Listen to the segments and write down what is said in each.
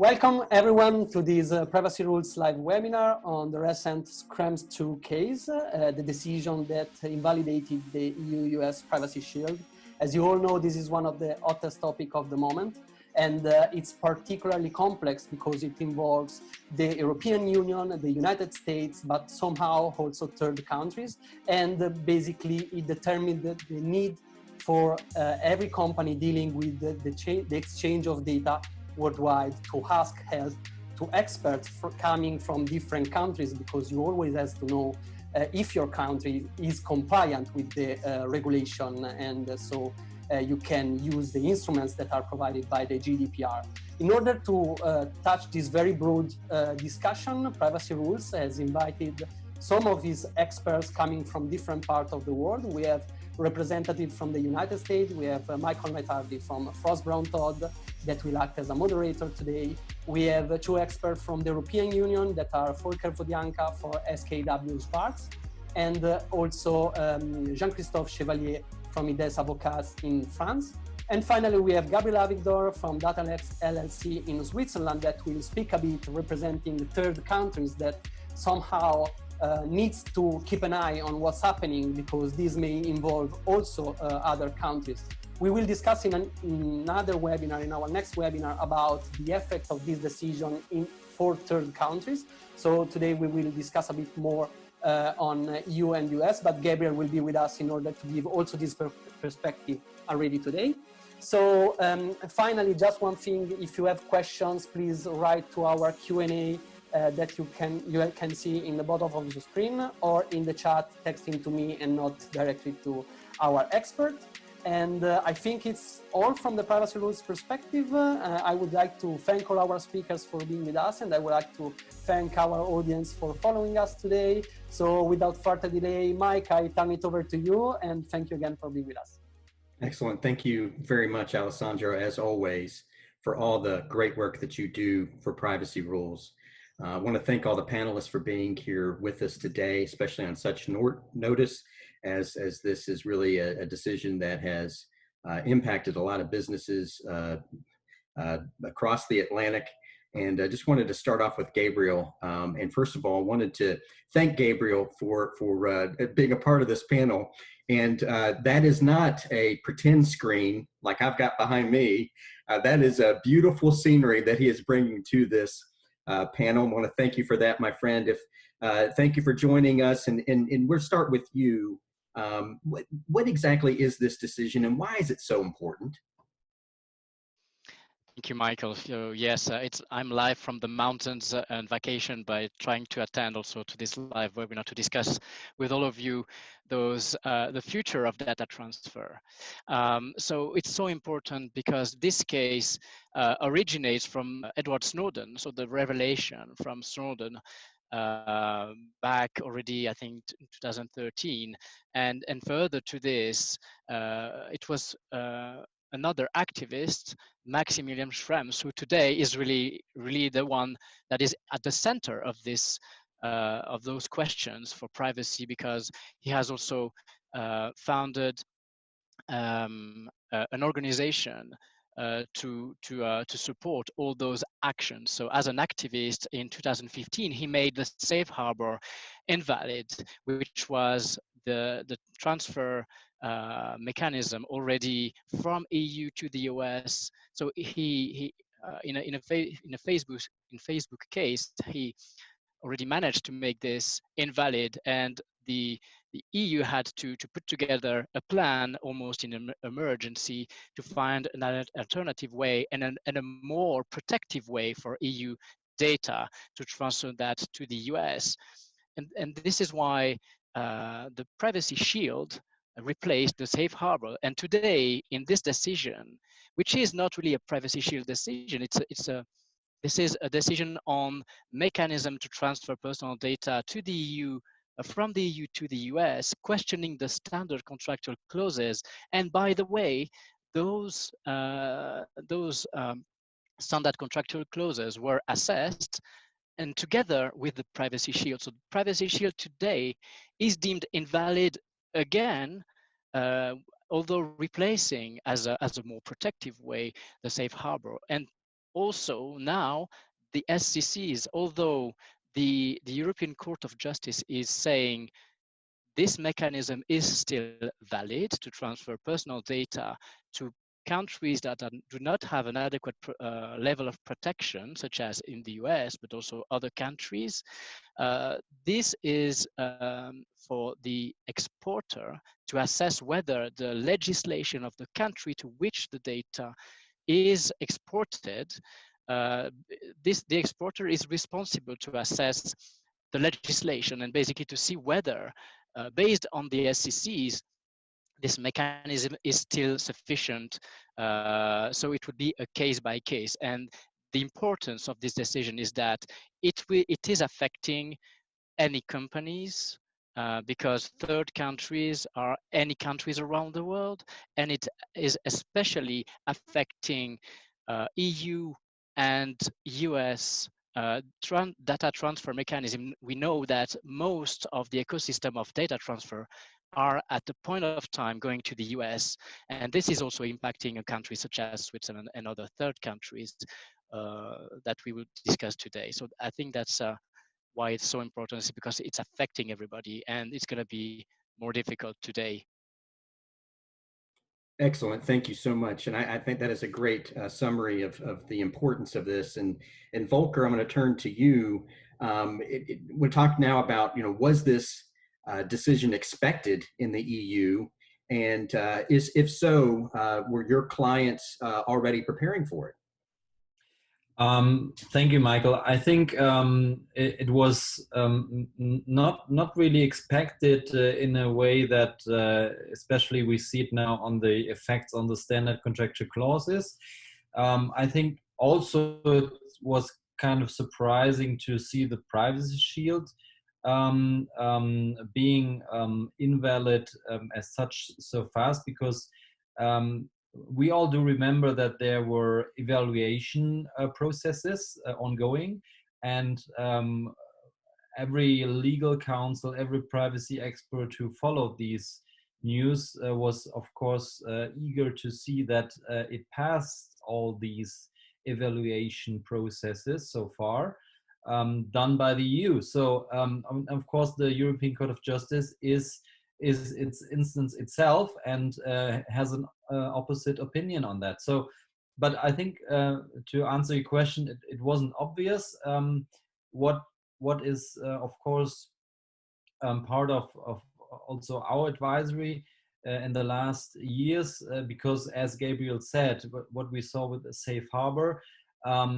Welcome everyone to this Privacy Rules live webinar on the recent Schrems 2 case, the decision that invalidated the EU-US Privacy Shield. As you all know, this is one of the hottest topics of the moment, and it's particularly complex because it involves the European Union, the United States, but somehow also third countries, and basically it determined the need for every company dealing with the exchange of data worldwide to ask help to experts coming from different countries, because you always have to know if your country is compliant with the regulation, and so you can use the instruments that are provided by the GDPR. In order to touch this very broad discussion, Privacy Rules has invited some of these experts coming from different parts of the world. We have representatives from the United States. We have Michael Metardi from Frost Brown Todd that will act as a moderator today. We have two experts from the European Union that are Volker Vodianka for SKW Sparks, and also Jean-Christophe Chevallier from Ydès Avocats in France. And finally, we have Gabriel Avigdor from DataLex LLC in Switzerland that will speak a bit representing third countries that somehow needs to keep an eye on what's happening, because this may involve also other countries. We will discuss in another webinar, in our next webinar, about the effect of this decision for third countries. So today we will discuss a bit more on EU and US, but Gabriel will be with us in order to give also this perspective already today. So finally, just one thing, if you have questions, please write to our Q&A that you can see in the bottom of the screen, or in the chat texting to me and not directly to our expert. And I think it's all from the Privacy Rules perspective. I would like to thank all our speakers for being with us, and I would like to thank our audience for following us today. So without further delay, Mike, I turn it over to you, and thank you again for being with us. Excellent. Thank you very much, Alessandro, as always, for all the great work that you do for Privacy Rules. I want to thank all the panelists for being here with us today, especially on such notice, as this is really a decision that has impacted a lot of businesses across the Atlantic. And I just wanted to start off with Gabriel. And first of all, I wanted to thank Gabriel for being a part of this panel. And that is not a pretend screen like I've got behind me. That is a beautiful scenery that he is bringing to this panel. I want to thank you for that, my friend. Thank you for joining us. And we'll start with you. What exactly is this decision, and why is it so important? Thank you, Michael. So yes, I'm live from the mountains and vacation, by trying to attend also to this live webinar to discuss with all of you the future of data transfer. So it's so important because this case originates from Edward Snowden. So the revelation from Snowden back already, I think, in 2013, and further to this, it was another activist, Maximilian Schrems, who today is really the one that is at the center of this, of those questions for privacy, because he has also founded an organization to support all those actions. So as an activist in 2015, he made the safe harbor invalid, which was the transfer mechanism already from EU to the US. So he in a Facebook case, he already managed to make this invalid, and the EU had to put together a plan almost in an emergency to find an alternative way and a more protective way for EU data to transfer that to the US. And this is why the Privacy Shield replaced the safe harbor. And today, in this decision, which is not really a Privacy Shield decision, this is a decision on mechanism to transfer personal data to the EU, from the EU to the US, questioning the standard contractual clauses. And by the way, those standard contractual clauses were assessed, and together with the Privacy Shield. So the Privacy Shield today is deemed invalid again, although replacing as a more protective way the safe harbor. And also now the SCCs, although the European Court of Justice is saying this mechanism is still valid to transfer personal data to countries that do not have an adequate level of protection, such as in the US, but also other countries. This is for the exporter to assess whether the legislation of the country to which the data is exported, the exporter is responsible to assess the legislation and basically to see whether, based on the SCCs, this mechanism is still sufficient. So it would be a case by case. And the importance of this decision is that it is affecting any companies, because third countries are any countries around the world, and it is especially affecting EU and US data transfer mechanism. We know that most of the ecosystem of data transfer are at the point of time going to the US, and this is also impacting a country such as Switzerland and other third countries that we will discuss today. So I think that's why it's so important, is because it's affecting everybody, and it's going to be more difficult today. Excellent. Thank you so much. And I think that is a great summary of the importance of this. And Volker, I'm going to turn to you. We're talking now about, was this decision expected in the EU? And if so, were your clients already preparing for it? Thank you, Michael. I think it was not really expected in a way that, especially we see it now on the effects on the standard contractual clauses. I think also it was kind of surprising to see the privacy shield being invalid as such so fast, because we all do remember that there were evaluation processes ongoing, and every legal counsel, every privacy expert who followed these news was, of course, eager to see that it passed all these evaluation processes so far done by the EU. So, of course, the European Court of Justice is its instance itself and has an opposite opinion on that. So, but I think to answer your question, it wasn't obvious. What is of course part of also our advisory in the last years, because as Gabriel said, what we saw with the safe harbor,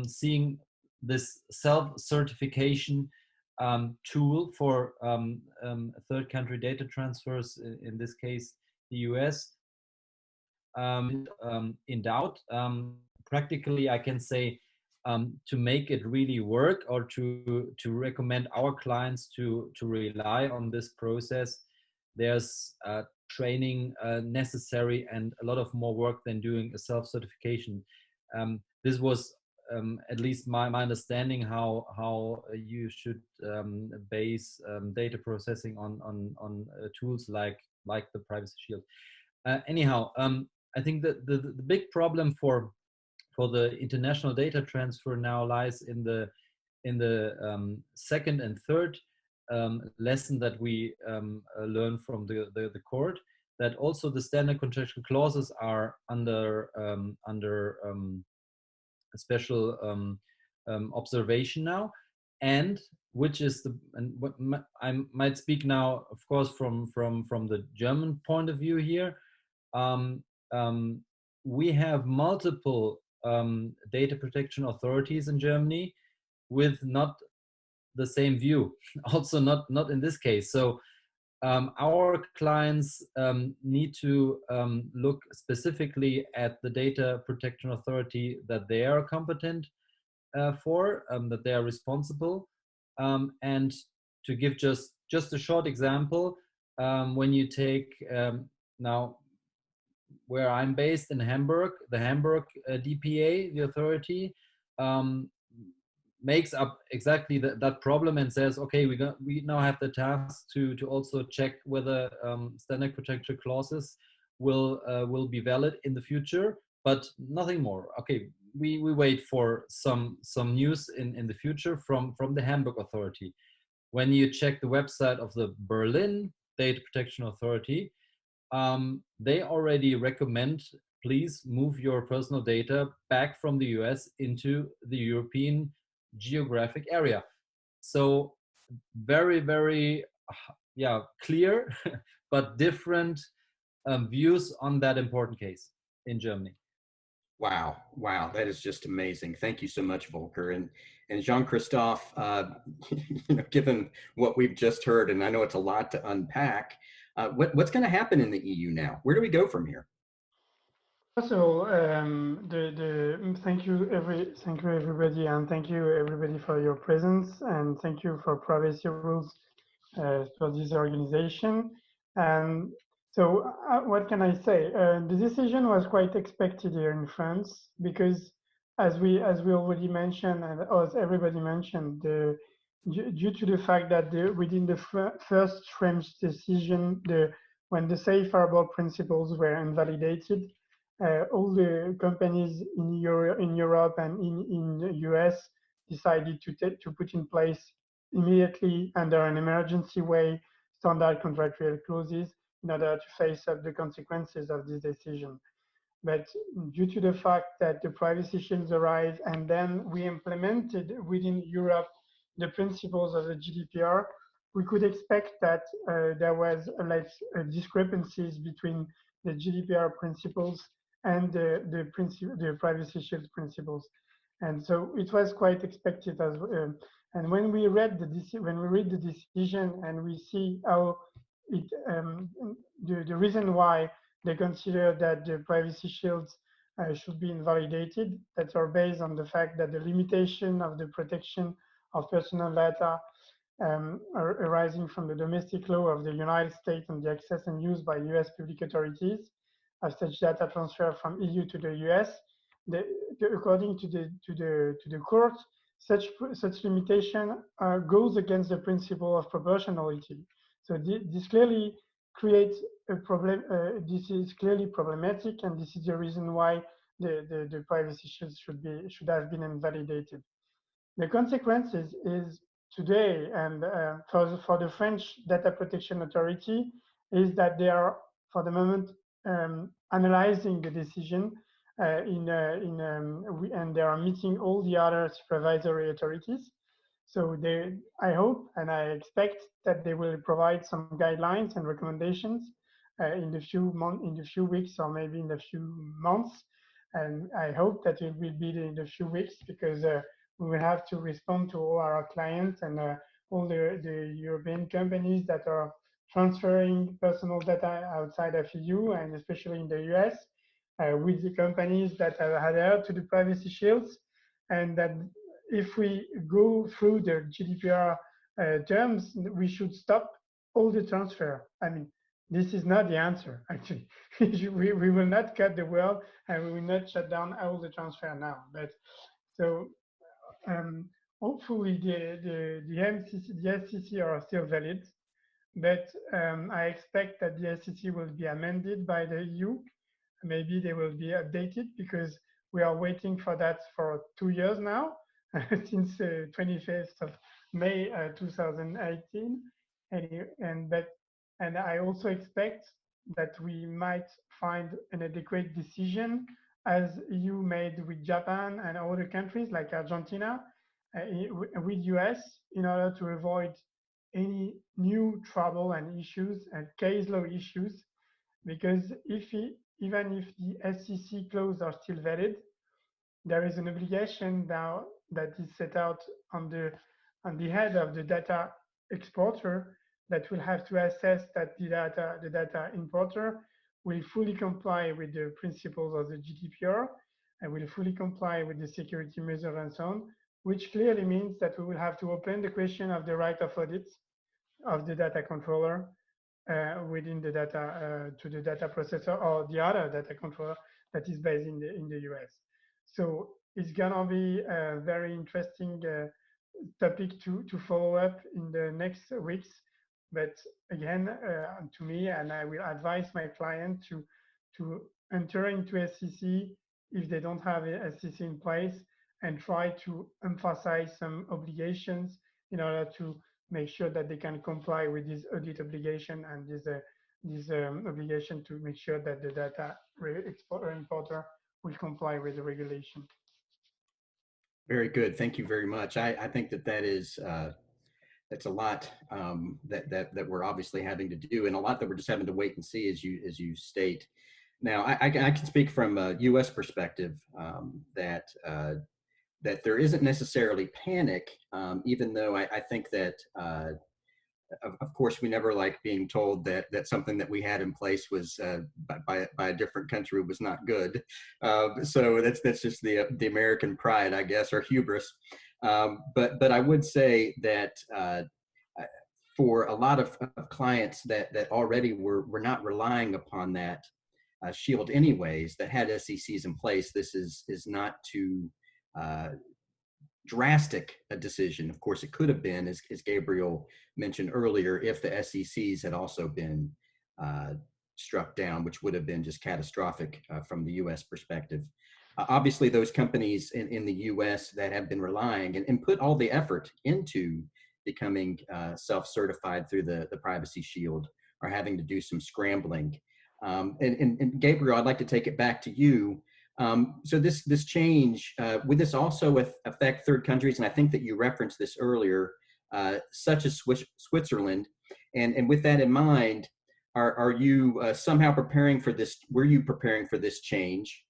seeing this self-certification tool for third country data transfers, in this case the US, in doubt. Practically, I can say to make it really work, or to recommend our clients to rely on this process, there's training necessary and a lot of more work than doing a self-certification. This was at least my understanding how you should base data processing on tools like the Privacy Shield. Anyhow, I think that the big problem for the international data transfer now lies in the second and third lesson that we learn from the court, that also the standard contractual clauses are under a special observation now, and which is what I might speak now, of course, from the German point of view here. We have multiple data protection authorities in Germany with not the same view, also not in this case. So our clients need to look specifically at the data protection authority that they are competent for, that they are responsible. And to give just a short example, when you take now where I'm based in Hamburg, the Hamburg DPA, the authority, makes up exactly that problem and says, okay, we now have the task to also check whether standard contractual clauses will be valid in the future, but nothing more. Okay, we wait for some news in the future from the Hamburg authority. When you check the website of the Berlin Data Protection Authority, they already recommend, please move your personal data back from the US into the European geographic area. So very, very, clear, but different views on that important case in Germany. Wow, wow, that is just amazing. Thank you so much, Volker. And Jean-Christophe, given what we've just heard, and I know it's a lot to unpack, what's going to happen in the EU now? Where do we go from here? First of all, thank you everybody, and thank you everybody for your presence, and thank you for PrivacyRules for this organization. So what can I say? The decision was quite expected here in France because, as we already mentioned, and as everybody mentioned, due to the fact that within the first French decision, when the safe harbor principles were invalidated, all the companies in Europe and in the US decided to put in place immediately under an emergency way standard contractual clauses in order to face up the consequences of this decision. But due to the fact that the privacy shields arise and then we implemented within Europe the principles of the GDPR, we could expect that there was discrepancies between the GDPR principles and the privacy shield principles. And so it was quite expected as well. And when we read the decision and we see how it the reason why they consider that the privacy shields should be invalidated, that are based on the fact that the limitation of the protection of personal data are arising from the domestic law of the United States and the access and use by US public authorities of such data transfer from EU to the US. According to the court, such limitation goes against the principle of proportionality. So this clearly creates a problem. This is clearly problematic, and this is the reason why the privacy shield should have been invalidated. The consequences is today, and for the French Data Protection Authority, is that they are for the moment analyzing the decision and they are meeting all the other supervisory authorities. So I hope and I expect that they will provide some guidelines and recommendations in the few weeks or maybe in the few months. And I hope that it will be in the few weeks because we will have to respond to all our clients and all the European companies that are transferring personal data outside of EU and especially in the US with the companies that are adhered to the privacy shields, and that if we go through the GDPR terms, we should stop all the transfer. I mean, this is not the answer, actually. we will not cut the world and we will not shut down all the transfer now. But so hopefully the SCC are still valid, but I expect that the SCC will be amended by the EU. Maybe they will be updated because we are waiting for that for 2 years now, since 25th of May 2018. And I also expect that we might find an adequate decision as EU made with Japan and other countries like Argentina, with US, in order to avoid any new trouble and issues and case law issues. Because even if the SCC clause are still valid, there is an obligation now that is set out on the head of the data exporter that will have to assess that the data importer will fully comply with the principles of the GDPR and will fully comply with the security measures and so on, which clearly means that we will have to open the question of the right of audit of the data controller within the data to the data processor or the other data controller that is based in the US. So it's gonna be a very interesting topic to follow up in the next weeks. But again, to me, and I will advise my client to enter into SCC if they don't have a SEC in place, and try to emphasize some obligations in order to make sure that they can comply with this audit obligation and this obligation to make sure that the data importer will comply with the regulation. Very good. Thank you very much. I think that is that's a lot that we're obviously having to do, and a lot that we're just having to wait and see, as you state. Now, I can speak from a U.S. perspective that there isn't necessarily panic, even though I think that. Of course, we never like being told that something that we had in place was by a different country was not good. So that's just the American pride, I guess, or hubris. But I would say that for a lot of clients that already were not relying upon that shield anyways, that had SECs in place, this is not too drastic a decision. Of course, it could have been, as Gabriel mentioned earlier, if the SECs had also been struck down, which would have been just catastrophic from the U.S. perspective. Obviously, those companies in the U.S. that have been relying and put all the effort into becoming self-certified through the Privacy Shield are having to do some scrambling. And Gabriel, I'd like to take it back to you. So this change, would this also affect third countries? And I think that you referenced this earlier, such as Switzerland. And with that in mind, are you somehow preparing for this? Were you preparing for this change?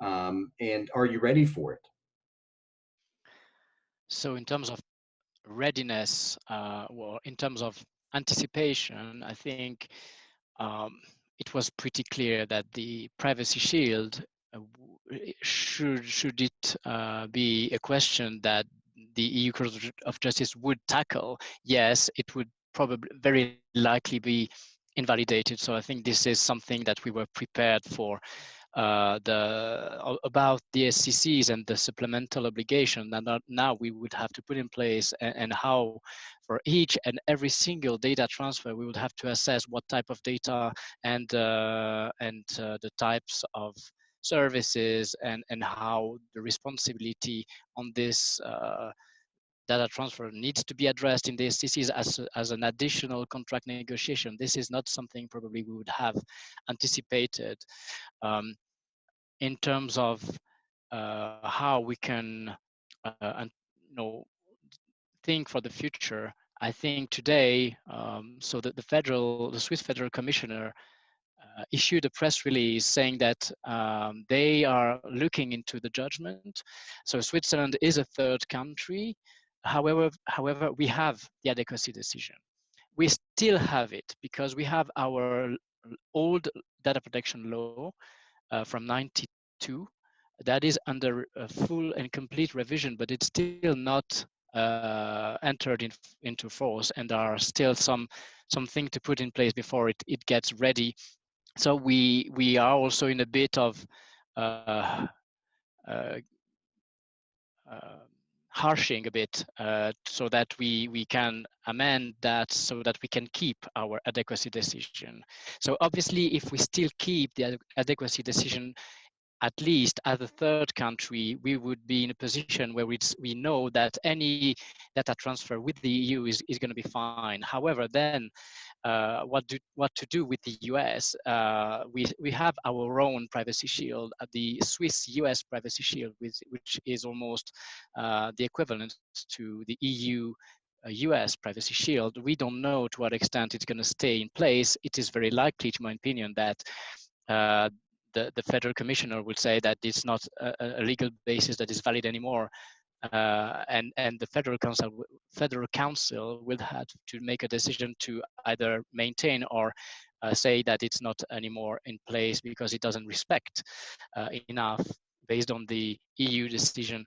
And are you ready for it? So in terms of readiness, well, in terms of anticipation, I think it was pretty clear that the Privacy Shield, should it be a question that the EU Court of Justice would tackle, yes, it would probably very likely be invalidated. So I think this is something that we were prepared for. About the SCCs and the supplemental obligation that now we would have to put in place, and how for each and every single data transfer we would have to assess what type of data and the types of services and how the responsibility on this data transfer needs to be addressed in the SCCs as an additional contract negotiation. This is not something probably we would have anticipated. In terms of how we can think for the future, I think today, so that the Swiss Federal Commissioner issued a press release saying that they are looking into the judgment. So Switzerland is a third country. However, we have the adequacy decision. We still have it because we have our old data protection law from 92 that is under a full and complete revision, but it's still not entered into force, and there are still something to put in place before it gets ready. So we are also in a bit of harshing a bit so that we can amend that so that we can keep our adequacy decision. So obviously, if we still keep the adequacy decision, at least as a third country, we would be in a position where we know that any data transfer with the EU is going to be fine. However, then what to do with the US? We have our own privacy shield, the Swiss-US privacy shield, which is almost the equivalent to the EU US privacy shield. We don't know to what extent it's going to stay in place. It is very likely, to my opinion, that the federal commissioner will say that it's not a legal basis that is valid anymore, and the federal council will have to make a decision to either maintain or say that it's not anymore in place because it doesn't respect enough, based on the EU decision,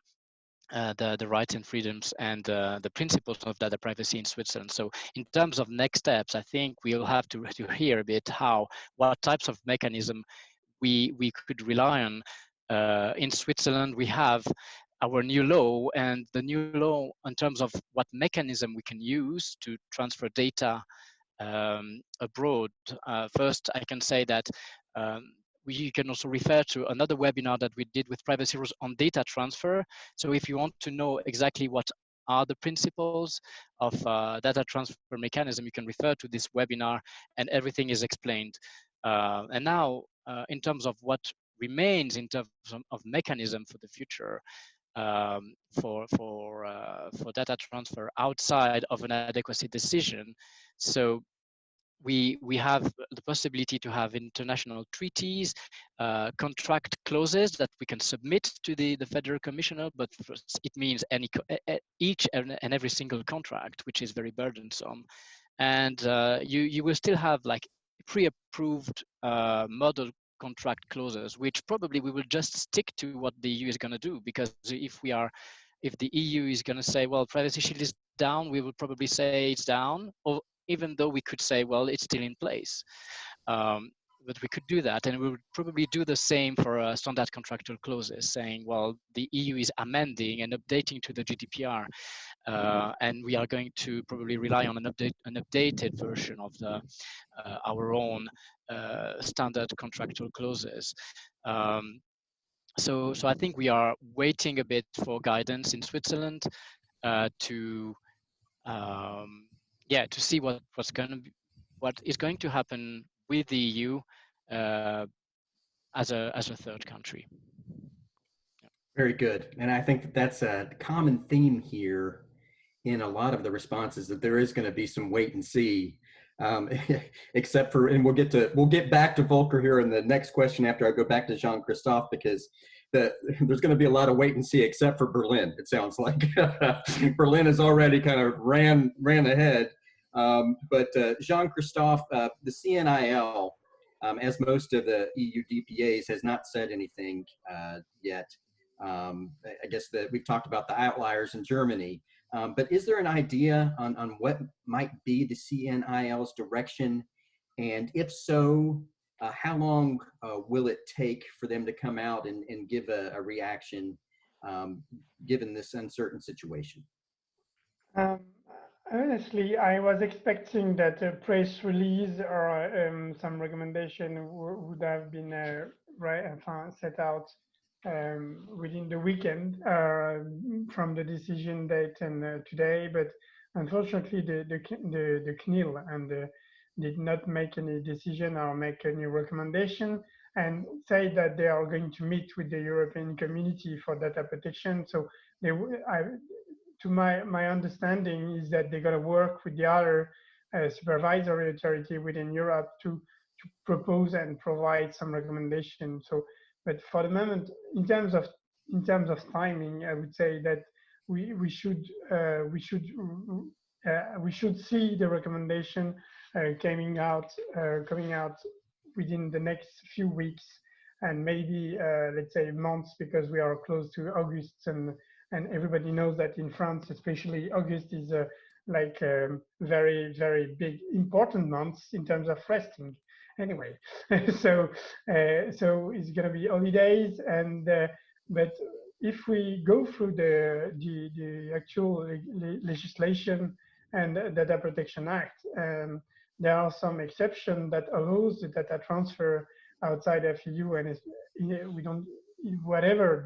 the rights and freedoms and the principles of data privacy in Switzerland. So in terms of next steps, I think we'll have to hear a bit what types of mechanism we could rely on. In Switzerland, we have our new law, and the new law in terms of what mechanism we can use to transfer data abroad. First, I can say that you can also refer to another webinar that we did with Privacy Rules on data transfer. So if you want to know exactly what are the principles of data transfer mechanism, you can refer to this webinar and everything is explained. And now, in terms of what remains in terms of mechanism for the future, for data transfer outside of an adequacy decision. So we have the possibility to have international treaties, contract clauses that we can submit to the Federal Commissioner, but first it means each and every single contract, which is very burdensome. And you will still have like pre-approved model contract clauses, which probably we will just stick to what the EU is going to do, because if the EU is going to say, well, Privacy Shield is down, we will probably say it's down, or even though we could say, well, it's still in place. But we could do that, and we would probably do the same for standard contractual clauses, saying, well, the EU is amending and updating to the GDPR, and we are going to probably rely on an updated version of our own standard contractual clauses. So I think we are waiting a bit for guidance in Switzerland to see what is going to happen with the EU as a third country. Very good. And I think that that's a common theme here in a lot of the responses, that there is going to be some wait and see, except for, and we'll get back to Volker here in the next question after I go back to Jean-Christophe, because there's going to be a lot of wait and see, except for Berlin, it sounds like. Berlin has already kind of ran ahead. But Jean-Christophe, the CNIL, as most of the EU DPAs, has not said anything yet. I guess that we've talked about the outliers in Germany, but is there an idea on what might be the CNIL's direction? And if so, how long will it take for them to come out and give a reaction, given this uncertain situation? Honestly, I was expecting that a press release or some recommendation would have been set out within the weekend from the decision date and today, but unfortunately the CNIL did not make any decision or make any recommendation, and say that they are going to meet with the European Community for data protection. So to my understanding is that they're going to work with the other supervisory authority within Europe to propose and provide some recommendations. So, but for the moment, in terms of timing, I would say that we should see the recommendation coming out within the next few weeks, and maybe let's say months, because we are close to August, and everybody knows that in France, especially August is very, very big, important months in terms of resting. Anyway, so it's going to be holidays, and but if we go through the actual legislation and the Data Protection Act, there are some exceptions that allows the data transfer outside of EU, and we don't, whatever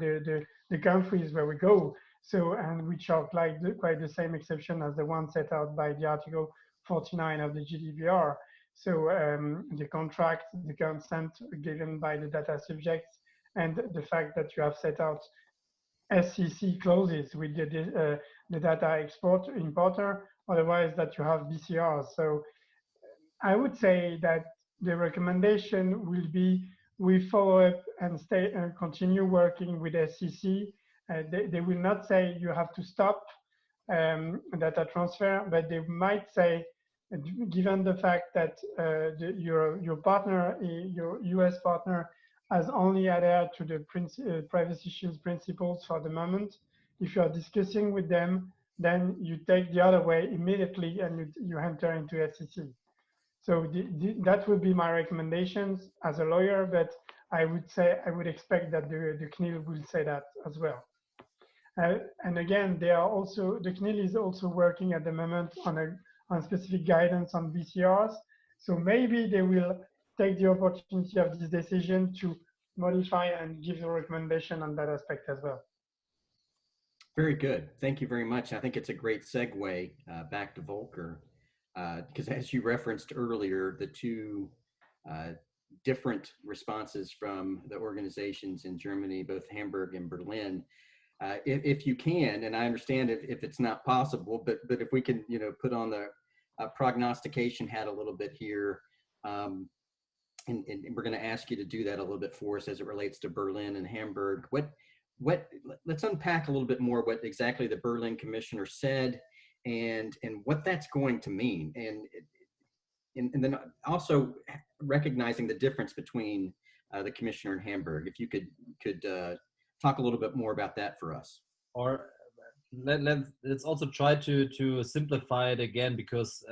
the countries where we go. So, and which are quite the same exception as the one set out by the Article 49 of the GDPR. So the contract, the consent given by the data subjects, and the fact that you have set out SCC clauses with the data importer, otherwise that you have BCRs. So I would say that the recommendation will be we follow up and continue working with SCC. They will not say you have to stop data transfer, but they might say, given the fact that your partner, your US partner, has only adhered to the Privacy Shield principles for the moment, if you are discussing with them, then you take the other way immediately and you enter into SCC. So that would be my recommendations as a lawyer, but I would expect that the CNIL will say that as well. And again, the CNIL is also working at the moment on specific guidance on BCRs. So maybe they will take the opportunity of this decision to modify and give the recommendation on that aspect as well. Very good. Thank you very much. I think it's a great segue back to Volker, because as you referenced earlier, the two different responses from the organizations in Germany, both Hamburg and Berlin, if you can, and I understand if it's not possible, but if we can, put on the prognostication hat a little bit here, and we're going to ask you to do that a little bit for us as it relates to Berlin and Hamburg. Let's unpack a little bit more what exactly the Berlin commissioner said and what that's going to mean, and then also recognizing the difference between the commissioner in Hamburg. If you could talk a little bit more about that for us. Or let's also try to simplify it again, because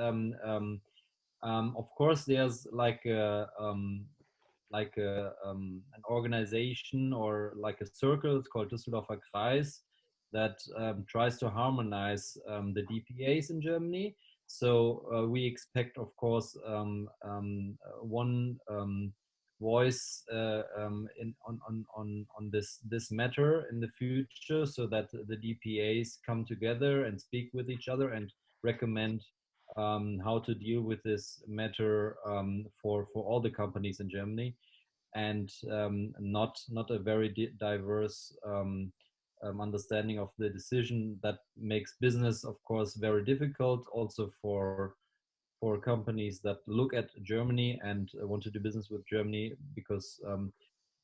of course there's like an organization or like a circle, it's called Düsseldorfer Kreis, that tries to harmonize the DPAs in Germany. So we expect, of course, one voice on this matter in the future, so that the DPAs come together and speak with each other and recommend how to deal with this matter for all the companies in Germany, and not a very diverse understanding of the decision that makes business, of course, very difficult also for companies that look at Germany and want to do business with Germany, because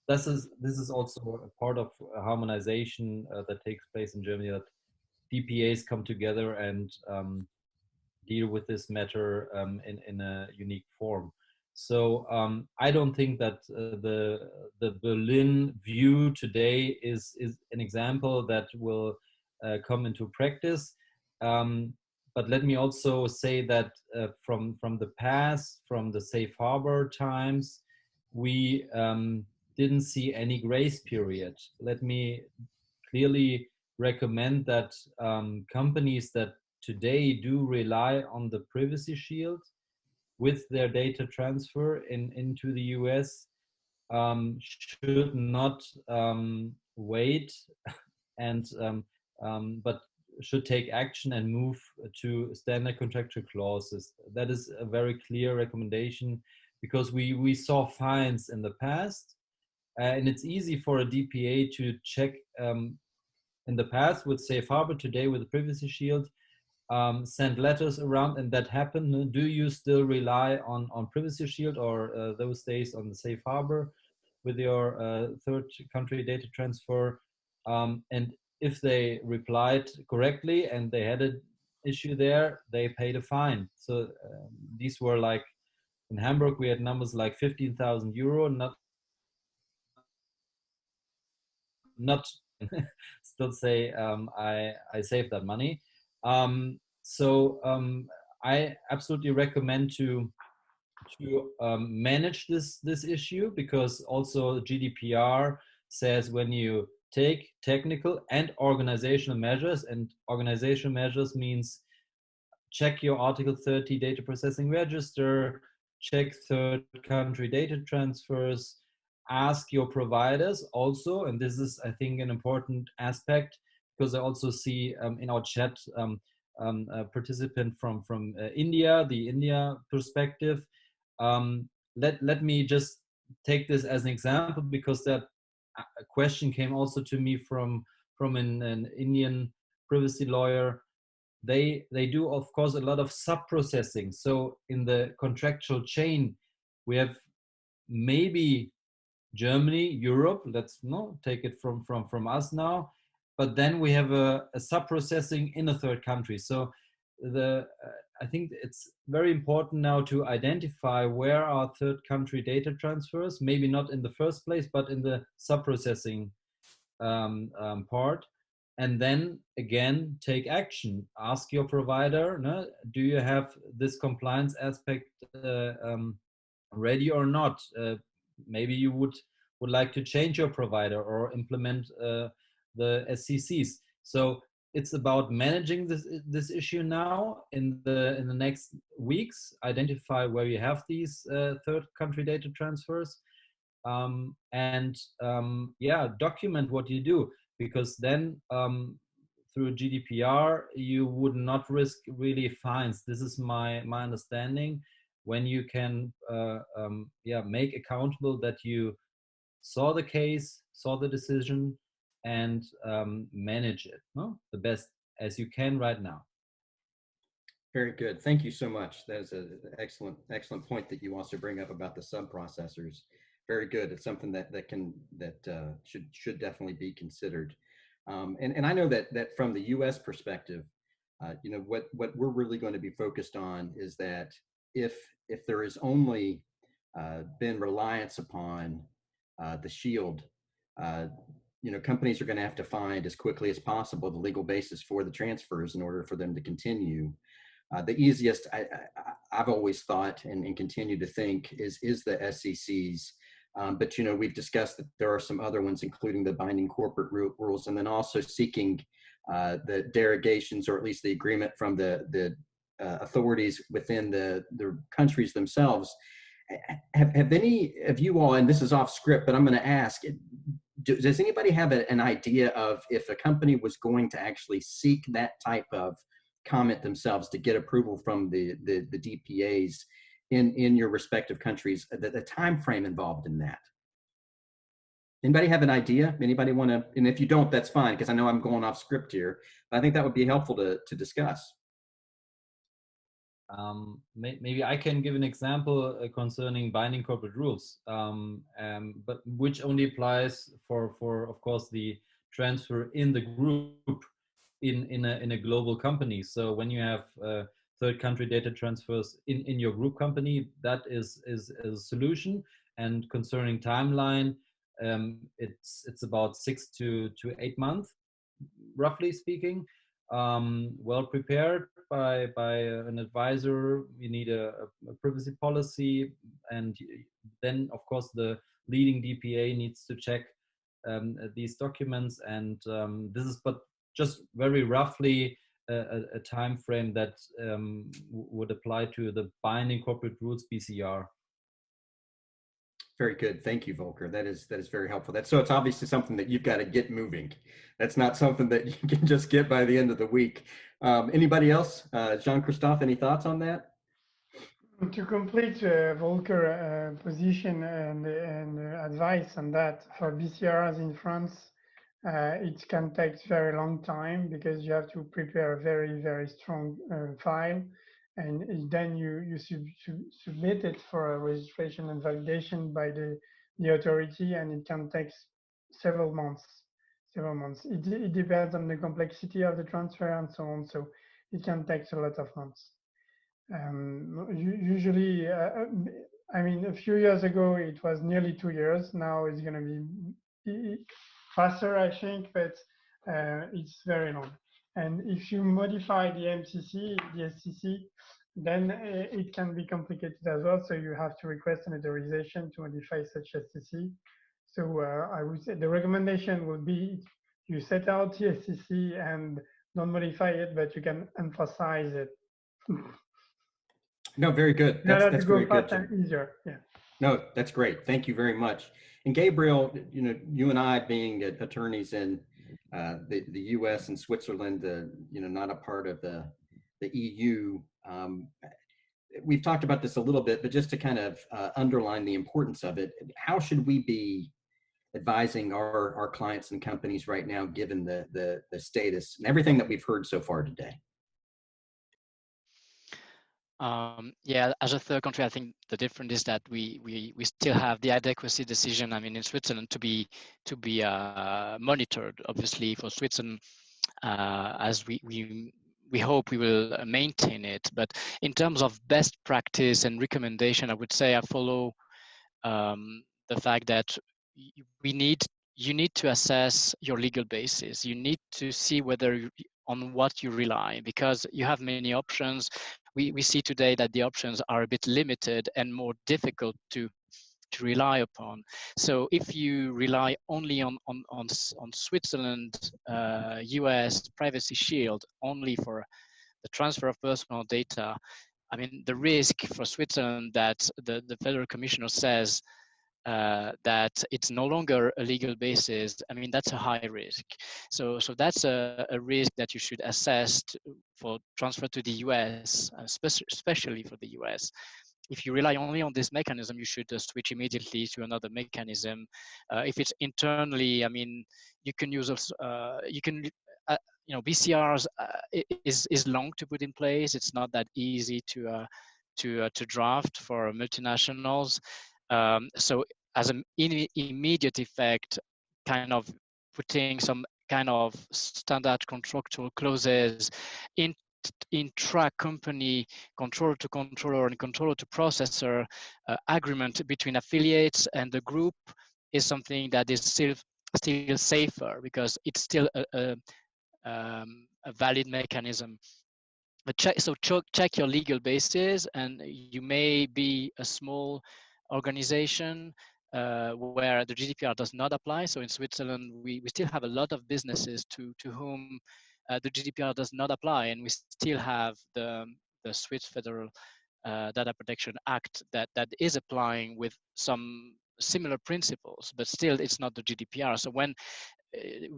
this is also a part of harmonization that takes place in Germany, that DPAs come together and deal with this matter in a unique form. So I don't think that the Berlin view today is an example that will come into practice. But let me also say that from the past, from the safe harbor times, we didn't see any grace period. Let me clearly recommend that companies that today do rely on the Privacy Shield with their data transfer into the US should not wait and but should take action and move to standard contractual clauses. That is a very clear recommendation, because we saw fines in the past, and it's easy for a DPA to check in the past with Safe Harbor, today with the Privacy Shield, send letters around, and that happened. Do you still rely on Privacy Shield, or those days on the Safe Harbor with your third country data transfer? And if they replied correctly and they had an issue there, they paid a fine. So these were like, in Hamburg, we had numbers like 15,000 euro, not still say I saved that money. So I absolutely recommend to manage this issue, because also GDPR says when you take technical and organizational measures, and organizational measures means check your Article 30 data processing register, check third country data transfers, ask your providers also, and this is, I think, an important aspect, because I also see in our chat a participant from India, the India perspective. Let me just take this as an example, because that a question came also to me from an Indian privacy lawyer. They do, of course, a lot of sub-processing. So in the contractual chain, we have maybe Germany, Europe, let's take it from us now, but then we have a sub-processing in a third country. So I think it's very important now to identify where are third country data transfers, maybe not in the first place, but in the sub-processing part. And then again, take action. Ask your provider, no, do you have this compliance aspect ready or not? Maybe you would like to change your provider or implement the SCCs. So it's about managing this issue now in the next weeks. Identify where you have these third country data transfers, and document what you do, because then through GDPR you would not risk really fines. This is my understanding. When you can make accountable that you saw the case, saw the decision, and manage it the best as you can right now. Very good. Thank you so much. That is an excellent point that you also bring up about the sub-processors. Very good. It's something that should definitely be considered. And I know that from the U.S. perspective, what we're really going to be focused on is that if there is only been reliance upon the shield, companies are going to have to find as quickly as possible the legal basis for the transfers in order for them to continue. The easiest, I've always thought and continue to think is the SEC's. But we've discussed that there are some other ones, including the binding corporate rules, and then also seeking the derogations, or at least the agreement from the authorities within the countries themselves. Have any of you all, and this is off script, but I'm going to ask, does anybody have an idea of if a company was going to actually seek that type of comment themselves to get approval from the DPAs in your respective countries, the time frame involved in that? Anybody have an idea? Anybody want to? And if you don't, that's fine, because I know I'm going off script here, but I think that would be helpful to discuss. Maybe I can give an example concerning binding corporate rules, but which only applies for of course the transfer in the group in a global company. So when you have third country data transfers in your group company, that is a solution. And concerning timeline, it's about 6 to 8 months, roughly speaking. Well prepared by an advisor. You need a privacy policy, and then of course the leading DPA needs to check these documents, and this is but just very roughly a time frame that would apply to the binding corporate rules BCR. Very good. Thank you, Volker. That is very helpful. So it's obviously something that you've got to get moving. That's not something that you can just get by the end of the week. Anybody else? Jean-Christophe, any thoughts on that? To complete Volker position and advice on that, for BCRs in France, it can take very long time because you have to prepare a very, very strong file, and then you submit it for a registration and validation by the authority, and it can take several months. It depends on the complexity of the transfer and so on, so it can take a lot of months. Usually, I mean, a few years ago it was nearly 2 years. Now it's going to be faster, I think, but it's very long. And if you modify the SCC, then it can be complicated as well. So you have to request an authorization to modify such SCC. So I would say the recommendation would be you set out the SCC and don't modify it, but you can emphasize it. No, very good. That's very good. And easier. Yeah. No, that's great. Thank you very much. And Gabriel, you and I being attorneys in the U.S. and Switzerland, not a part of the EU, we've talked about this a little bit, but just to kind of underline the importance of it, how should we be advising our clients and companies right now, given the status and everything that we've heard so far today? Yeah, as a third country, I think the difference is that we still have the adequacy decision. I mean, in Switzerland to be monitored. Obviously, for Switzerland, as we hope we will maintain it. But in terms of best practice and recommendation, I would say I follow the fact that you need to assess your legal basis. You need to see whether on what you rely, because you have many options. We see today that the options are a bit limited and more difficult to to rely upon. So if you rely only on Switzerland, US Privacy Shield only for the transfer of personal data, I mean, the risk for Switzerland that the Federal Commissioner says that it's no longer a legal basis, I mean, that's a high risk. So that's a risk that you should assess for transfer to the US, especially for the US. If you rely only on this mechanism, you should switch immediately to another mechanism. If it's internally, I mean, you can use, you can, you know, BCRs is long to put in place. It's not that easy to draft for multinationals. So as an immediate effect, kind of putting some kind of standard contractual clauses in intra-company controller to controller and controller to processor agreement between affiliates and the group is something that is still safer, because it's still a valid mechanism. But check your legal basis, and you may be a small organization where the GDPR does not apply. So in Switzerland, we still have a lot of businesses to whom the GDPR does not apply, and we still have the Swiss Federal Data Protection Act that is applying with some similar principles, but still it's not the GDPR. So when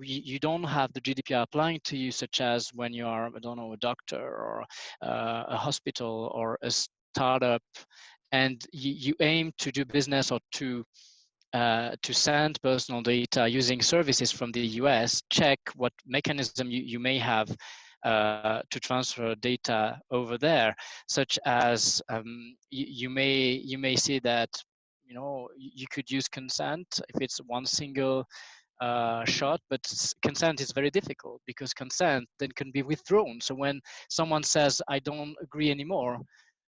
you don't have the GDPR applying to you, such as when you are, I don't know, a doctor or a hospital or a startup, and you aim to do business or to send personal data using services from the US, check what mechanism you may have to transfer data over there, such as you may see that, you know, you could use consent if it's one single shot, but consent is very difficult, because consent then can be withdrawn. So when someone says, I don't agree anymore,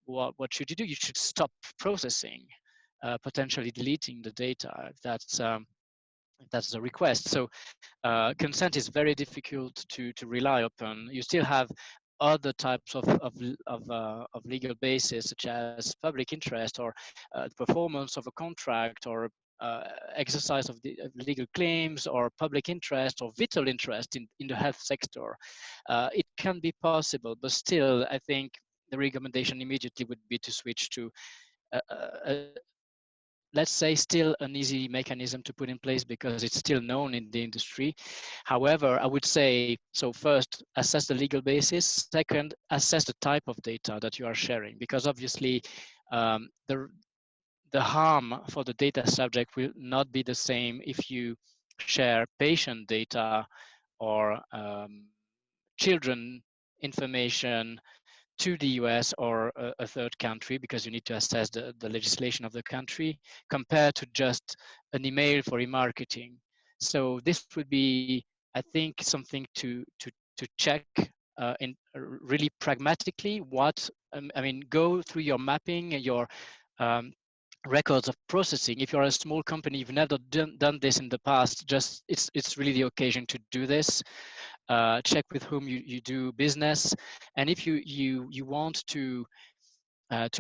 what should you do? You should stop processing, potentially deleting the data if that's the request. So consent is very difficult to rely upon. You still have other types of legal basis, such as public interest, or performance of a contract, or exercise of the legal claims, or public interest, or vital interest in the health sector. It can be possible, but still, I think the recommendation immediately would be to switch to let's say still an easy mechanism to put in place, because it's still known in the industry. However, I would say, so first, assess the legal basis. Second, assess the type of data that you are sharing, because obviously the harm for the data subject will not be the same if you share patient data or children information to the US or a third country, because you need to assess the legislation of the country, compared to just an email for remarketing. So this would be, I think, something to check in really pragmatically. What I mean, go through your mapping and your records of processing. If you're a small company, you've never done this in the past, just it's really the occasion to do this. Check with whom you do business, and if you want to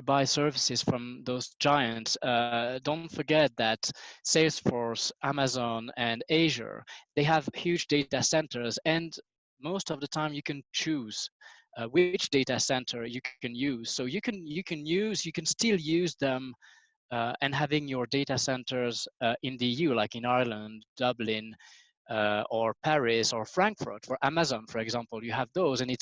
buy services from those giants, don't forget that Salesforce, Amazon, and Azure, they have huge data centers, and most of the time you can choose which data center you can use. So you can still use them and having your data centers in the EU, like in Ireland, Dublin, or Paris or Frankfurt. For Amazon, for example, you have those, and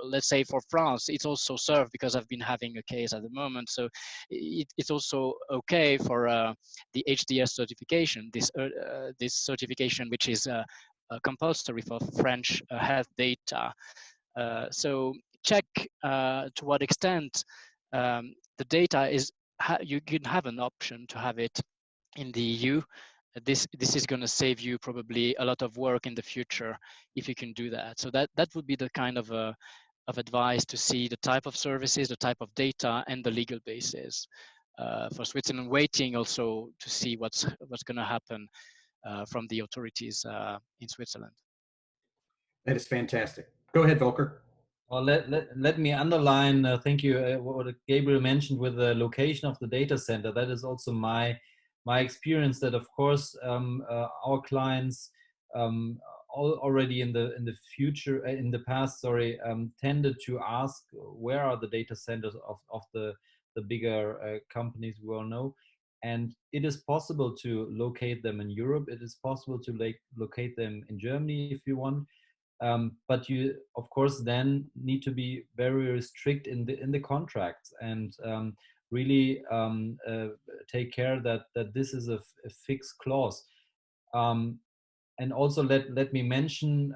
let's say for France, it's also served, because I've been having a case at the moment. So it's also okay for the HDS certification, this certification, which is compulsory for French health data. So check to what extent the data is. You can have an option to have it in the EU. This is going to save you probably a lot of work in the future if you can do that. So that would be the kind of advice, to see the type of services, the type of data, and the legal basis for Switzerland. Waiting also to see what's going to happen from the authorities in Switzerland. That is fantastic. Go ahead, Volker. Well, let me underline, thank you, what Gabriel mentioned with the location of the data center. That is also my my experience that, of course, our clients already in the future, in the past, sorry, tended to ask where are the data centers of the bigger companies we all know. And it is possible to locate them in Europe. It is possible to locate them in Germany if you want. But you, of course, then need to be very strict in the contracts and really take care that this is a fixed clause. And also let me mention,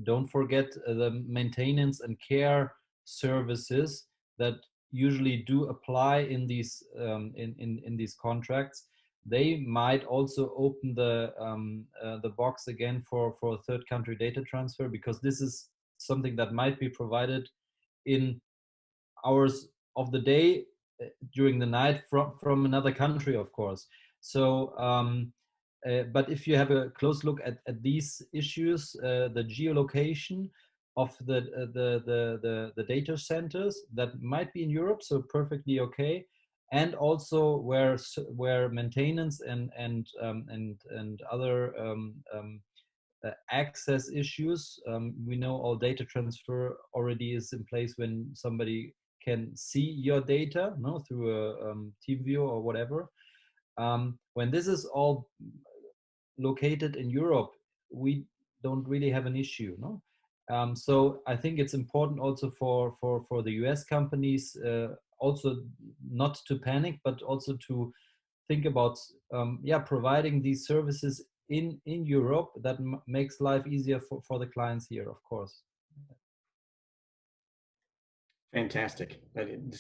don't forget the maintenance and care services that usually do apply in these in these contracts. They might also open the box again for third country data transfer, because this is something that might be provided in hours of the day during the night from another country, of course. So but if you have a close look at these issues, the geolocation of the data centers that might be in Europe, so perfectly okay, and also where maintenance and other access issues. We know all data transfer already is in place when somebody can see your data, no, through a team view or whatever. When this is all located in Europe, we don't really have an issue, no? So I think it's important also for the US companies also not to panic, but also to think about providing these services in Europe. That makes life easier for the clients here, of course. Fantastic.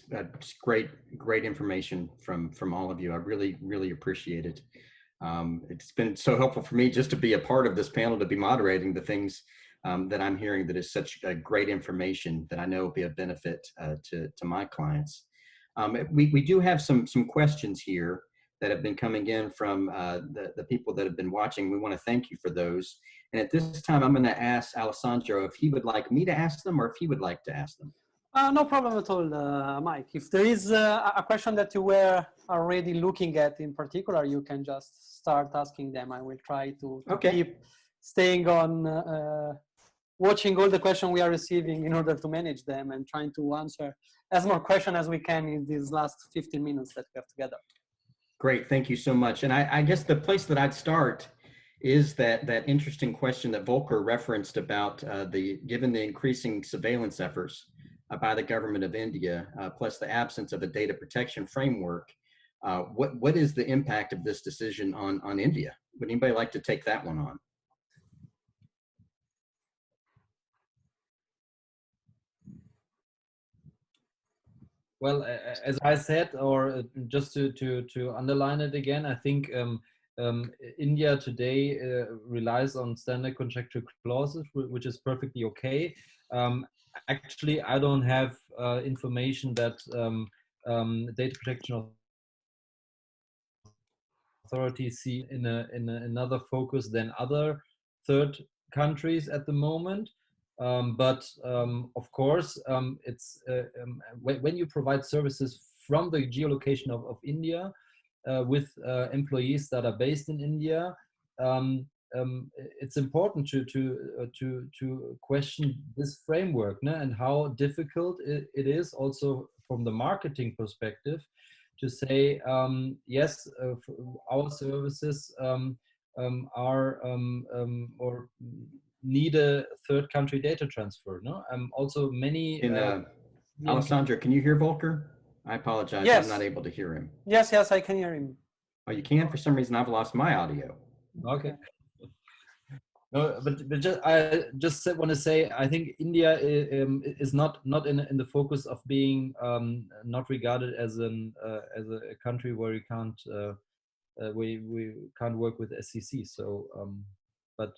That's great information from all of you. I really appreciate it. It's been so helpful for me just to be a part of this panel, to be moderating the things that I'm hearing, that is such great information that I know will be a benefit to my clients. We do have some questions here that have been coming in from the people that have been watching. We want to thank you for those. And at this time, I'm going to ask Alessandro if he would like me to ask them or if he would like to ask them. No problem at all, Mike. If there is a question that you were already looking at in particular, you can just start asking them. I will try to keep staying on, watching all the questions we are receiving in order to manage them and trying to answer as more questions as we can in these last 15 minutes that we have together. Great, thank you so much. And I guess the place that I'd start is that interesting question that Volker referenced about given the increasing surveillance efforts by the government of India, plus the absence of a data protection framework, what is the impact of this decision on India? Would anybody like to take that one on? Well, as I said, or just to underline it again, I think India today relies on standard contractual clauses, which is perfectly okay. Actually, I don't have information that data protection authorities see in another focus than other third countries at the moment. But of course, it's when you provide services from the geolocation of India with employees that are based in India, it's important to question this framework, no? And how difficult it is also from the marketing perspective to say yes, our services are or need a third country data transfer, no? Also many Alessandro, can you hear Volker? I apologize. Yes. I'm not able to hear him. Yes, I can hear him. Oh, you can? For some reason, I've lost my audio. Okay. No, but I just want to say, I think India is not in the focus of being not regarded as a country where you can't we can't work with SEC. So, but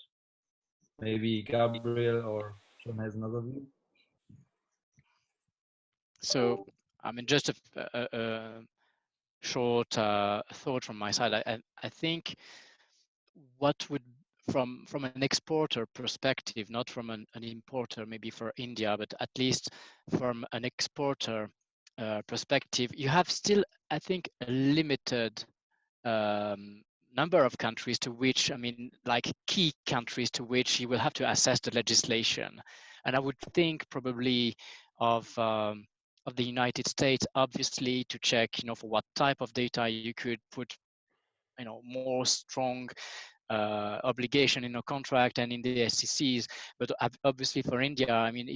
maybe Gabriel or John has another view. So, I mean, just a short thought from my side. I think what would, from an exporter perspective, not from an importer, maybe for India, but at least from an exporter perspective, you have still, I think, a limited number of countries to which, I mean, like key countries to which you will have to assess the legislation. And I would think probably of the United States, obviously, to check, you know, for what type of data you could put, you know, more strong obligation in a contract and in the SCCs. But obviously for India, I mean,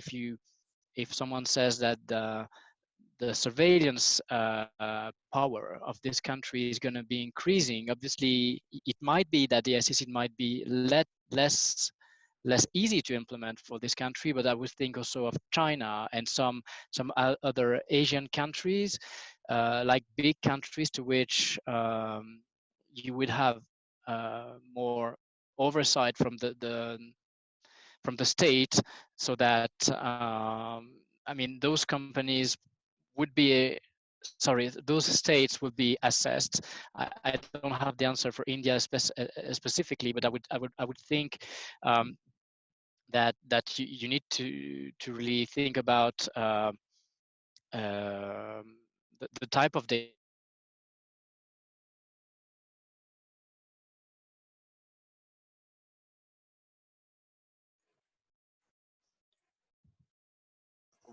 if someone says that the surveillance power of this country is going to be increasing, obviously it might be that the SEC might be less easy to implement for this country. But I would think also of China and some other Asian countries, like big countries to which you would have more oversight from the state, so that I mean, those companies would be those states would be assessed. I don't have the answer for India specifically, but I would think that you need to really think about the type of data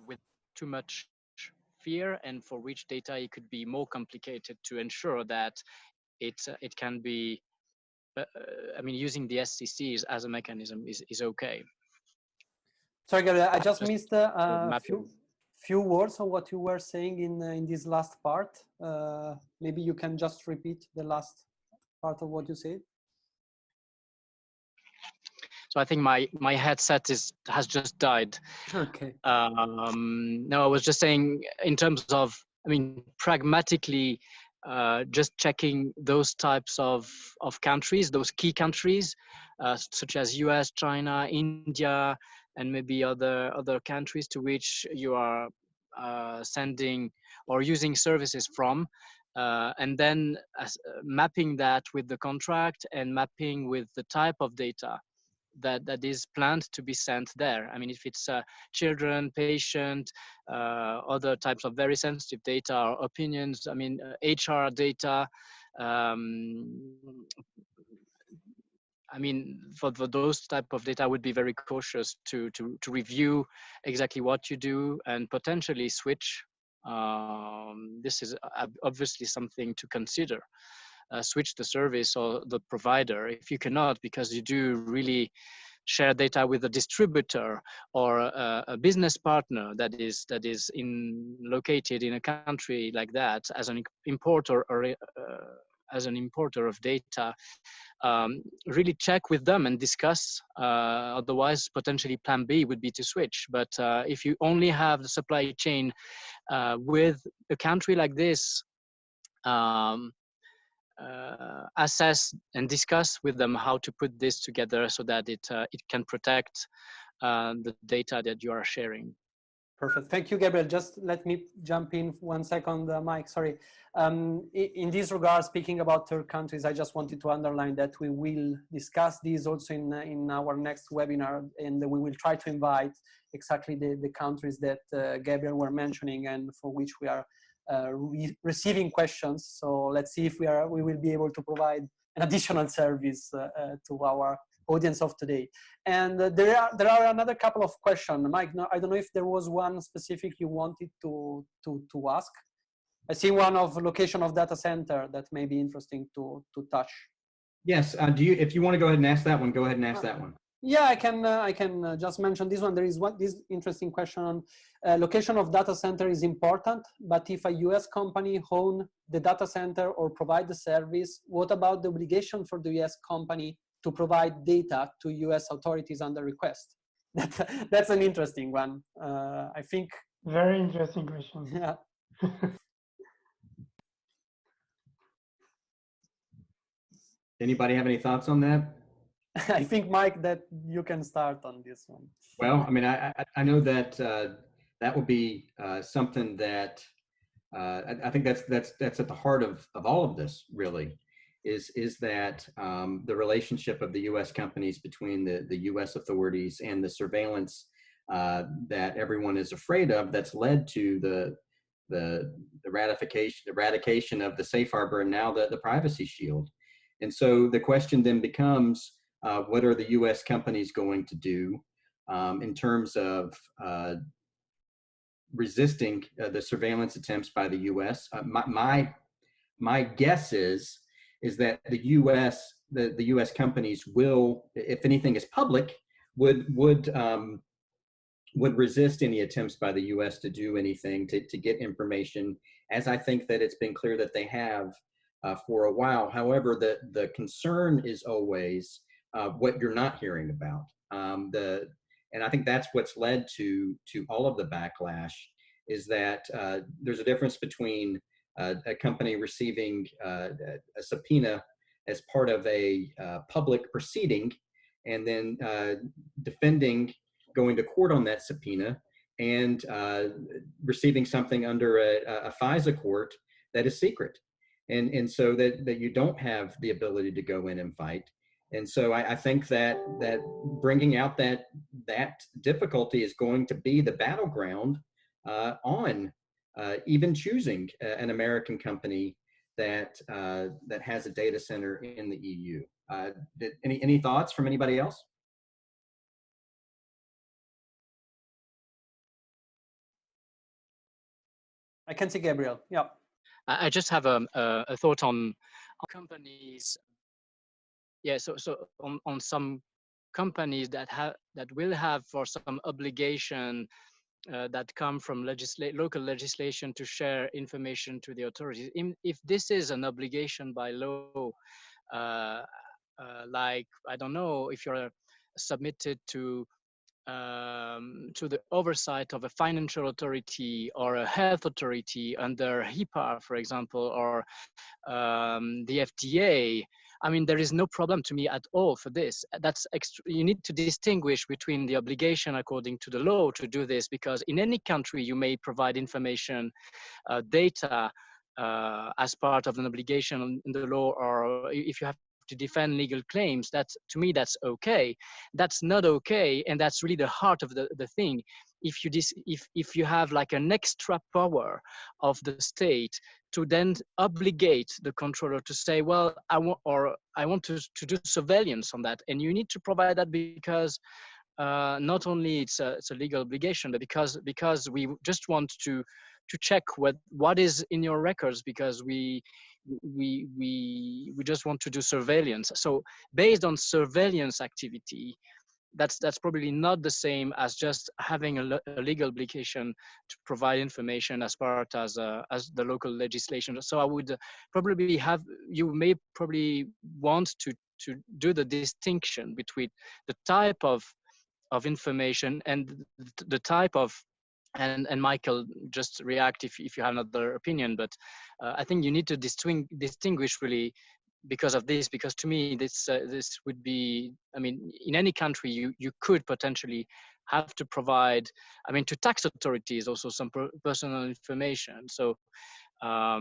with too much fear, and for which data it could be more complicated to ensure that it can be I mean, using the SCCs as a mechanism is okay. Sorry, Gabriel, I just missed a mapping. few words on what you were saying in this last part. Maybe you can just repeat the last part of what you said. So I think my headset has just died. Okay. No, I was just saying, in terms of, I mean, pragmatically, just checking those types of countries, those key countries, such as US, China, India, and maybe other countries to which you are sending or using services from, and then mapping that with the contract and mapping with the type of data that is planned to be sent there. I mean, if it's children, patient, other types of very sensitive data or opinions, I mean, HR data, I mean, for those type of data, I would be very cautious to review exactly what you do and potentially switch. This is obviously something to consider. Switch the service or the provider if you cannot, because you do really share data with a distributor or a business partner that is located in a country like that as an importer or as an importer of data. Really check with them and discuss. Otherwise, potentially plan B would be to switch. But if you only have the supply chain with a country like this, assess and discuss with them how to put this together so that it can protect the data that you are sharing. Perfect. Thank you, Gabriel. Just let me jump in 1 second, Mike. Sorry. In this regard, speaking about third countries, I just wanted to underline that we will discuss these also in our next webinar, and we will try to invite exactly the countries that Gabriel were mentioning and for which we are receiving questions. So let's see if we will be able to provide an additional service to our audience of today. And there are another couple of questions. Mike, no, I don't know if there was one specific you wanted to ask. I see one of location of data center that may be interesting to touch. Yes, if you want to go ahead and ask that one, go ahead and ask that one. Yeah, I can just mention this one. There is this interesting question on location of data center is important, but if a US company own the data center or provide the service, what about the obligation for the US company to provide data to US authorities under request? That's an interesting one. I think. Very interesting question. Yeah. Anybody have any thoughts on that? I think, Mike, that you can start on this one. Well, I mean, I know that that will be something that I think that's at the heart of all of this, really, is that the relationship of the U.S. companies between the U.S. authorities and the surveillance that everyone is afraid of, that's led to eradication of the safe harbor, and now the privacy shield. And so the question then becomes, what are the U.S. companies going to do in terms of resisting the surveillance attempts by the U.S.? My guess is that the U.S. companies will, if anything is public, would resist any attempts by the U.S. to do anything to get information, as I think that it's been clear that they have for a while. However, the concern is always what you're not hearing about. And I think that's what's led to all of the backlash, is that there's a difference between a company receiving a subpoena as part of a public proceeding, and then going to court on that subpoena, and receiving something under a FISA court that is secret. And so that you don't have the ability to go in and fight. And so I think that bringing out that difficulty is going to be the battleground on even choosing an American company that has a data center in the EU. Any thoughts from anybody else? I can see Gabriel. Yeah. I just have a thought on companies. Yeah, so on some companies that will have for some obligation that come from local legislation to share information to the authorities. If this is an obligation by law, like, I don't know, if you're submitted to the oversight of a financial authority or a health authority under HIPAA, for example, or the FDA. I mean, there is no problem to me at all for this. You need to distinguish between the obligation according to the law to do this, because in any country you may provide information, data as part of an obligation in the law, or if you have to defend legal claims, to me that's okay. That's not okay, and that's really the heart of the thing. If you have like an extra power of the state to then obligate the controller to say, well, I want to do surveillance on that, and you need to provide that because not only it's a legal obligation, but because we just want to check what is in your records, because we just want to do surveillance. So based on surveillance activity, that's probably not the same as just having a legal obligation to provide information as part as the local legislation. So I would probably you may probably want to do the distinction between the type of information and the type of, and Michael, just react if you have another opinion, but I think you need to distinguish really because of this, because to me this would be, I mean, in any country you could potentially have to provide, I mean, to tax authorities also some personal information. So I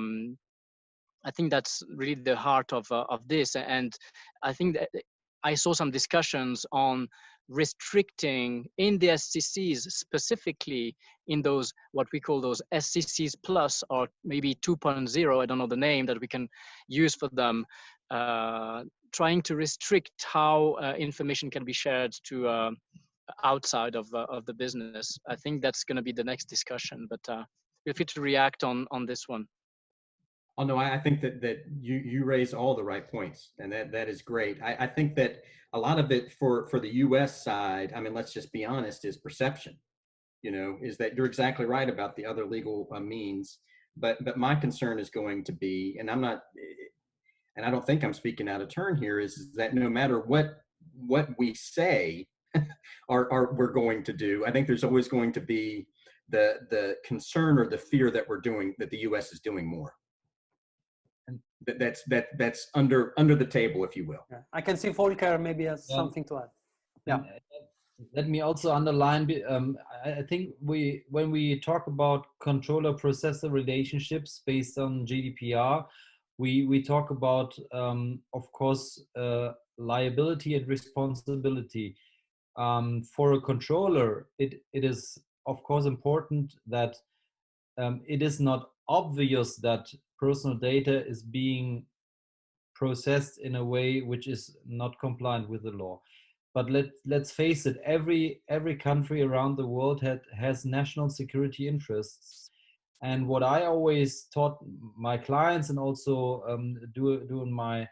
think that's really the heart of this, and I think that I saw some discussions on restricting in the SCCs, specifically in those, what we call those SCCs plus, or maybe 2.0, I don't know the name that we can use for them, trying to restrict how information can be shared to outside of the business. I think that's going to be the next discussion, but feel free to react on this one. Oh no, I think that you raise all the right points, and that is great. I think that a lot of it for the U.S. side, I mean, let's just be honest, is perception. You know, is that you're exactly right about the other legal means, but my concern is going to be, and I don't think I'm speaking out of turn here, is that no matter what we say we're going to do, I think there's always going to be the concern or the fear that that the U.S. is doing more. That's under the table, if you will. Yeah. I can see Volker maybe has something to add. Yeah. Let me also underline, I think when we talk about controller-processor relationships based on GDPR, we talk about, of course, liability and responsibility. For a controller, it is, of course, important that it is not obvious that personal data is being processed in a way which is not compliant with the law. But let's face it, every country around the world has national security interests. And what I always taught my clients, and also do in my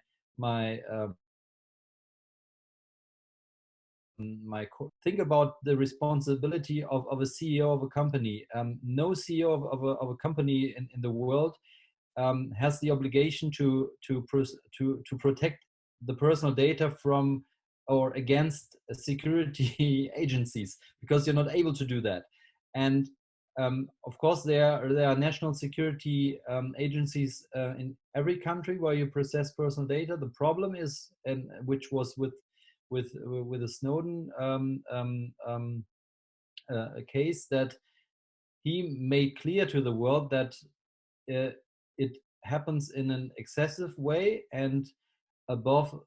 think about the responsibility of a CEO of a company. No CEO of a company in the world has the obligation to protect the personal data from or against security agencies, because you're not able to do that. And of course, there are national security agencies in every country where you process personal data. The problem is, and which was with the Snowden case, that he made clear to the world that it happens in an excessive way and above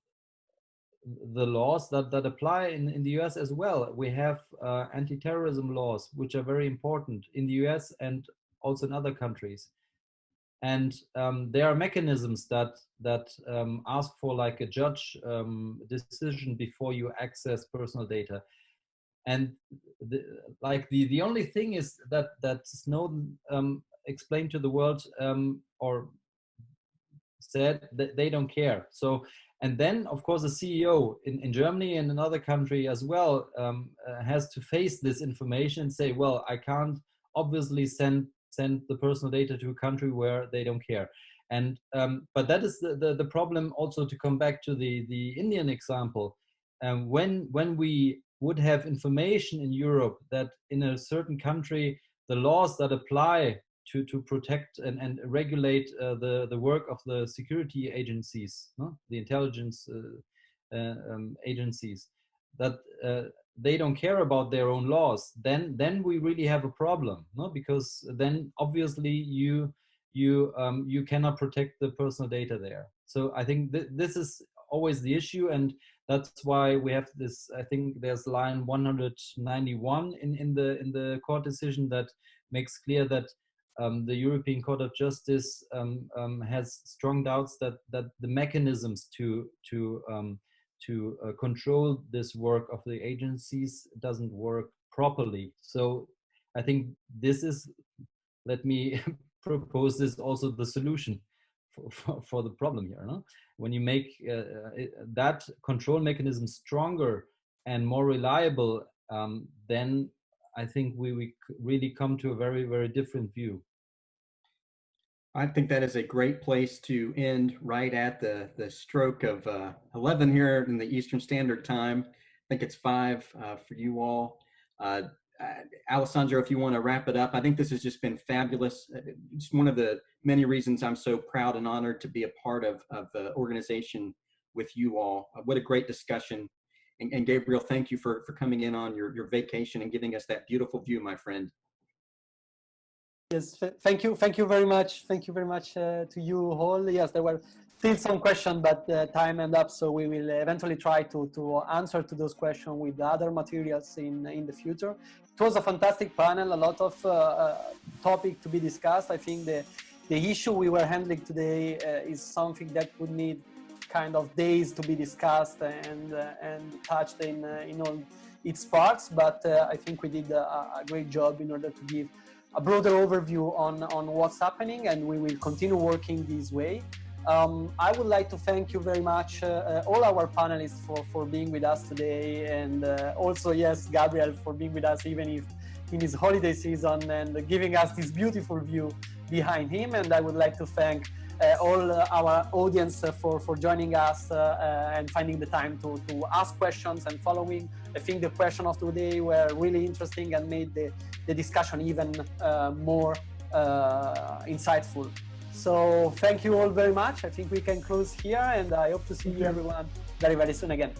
the laws that apply in the US as well. We have anti-terrorism laws, which are very important in the US and also in other countries. And there are mechanisms that ask for like a judge decision before you access personal data. And the only thing is that Snowden explained to the world or said that they don't care. So, and then of course the CEO in Germany and another country as well has to face this information and say, well, I can't obviously send the personal data to a country where they don't care. And but that is the problem. Also, to come back to the Indian example, when we would have information in Europe that in a certain country the laws that apply to protect and regulate the work of the security agencies, no? The intelligence agencies, that they don't care about their own laws, then we really have a problem, no? Because then obviously you cannot protect the personal data there. So I think this is always the issue, and that's why we have this. I think there's line 191 in the court decision that makes clear that the European Court of Justice has strong doubts that the mechanisms to control this work of the agencies doesn't work properly. So I think this is, let me propose this also the solution for the problem here. No? When you make that control mechanism stronger and more reliable, then I think we really come to a very, very different view. I think that is a great place to end, right at the stroke of 11 here in the Eastern Standard Time. I think it's 5 for you all. Alessandro, if you want to wrap it up, I think this has just been fabulous. It's one of the many reasons I'm so proud and honored to be a part of the organization with you all. What a great discussion. And Gabriel, thank you for coming in on your vacation and giving us that beautiful view, my friend. Yes, thank you very much. Thank you very much to you all. Yes, there were still some questions, but time ended up, so we will eventually try to answer to those questions with other materials in the future. It was a fantastic panel, a lot of topic to be discussed. I think the issue we were handling today is something that would need kind of days to be discussed and touched in all its parts, but I think we did a great job in order to give a broader overview on what's happening, and we will continue working this way. I would like to thank you very much, all our panelists for being with us today, and also, yes, Gabriel for being with us even if in his holiday season and giving us this beautiful view behind him. And I would like to thank all our audience for joining us and finding the time to ask questions and following. I think the questions of today were really interesting and made the discussion even more insightful. So thank you all very much. I think we can close here, and I hope to see you everyone very, very soon again.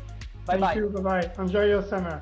Bye-bye. Thank you. Bye-bye. Enjoy your summer.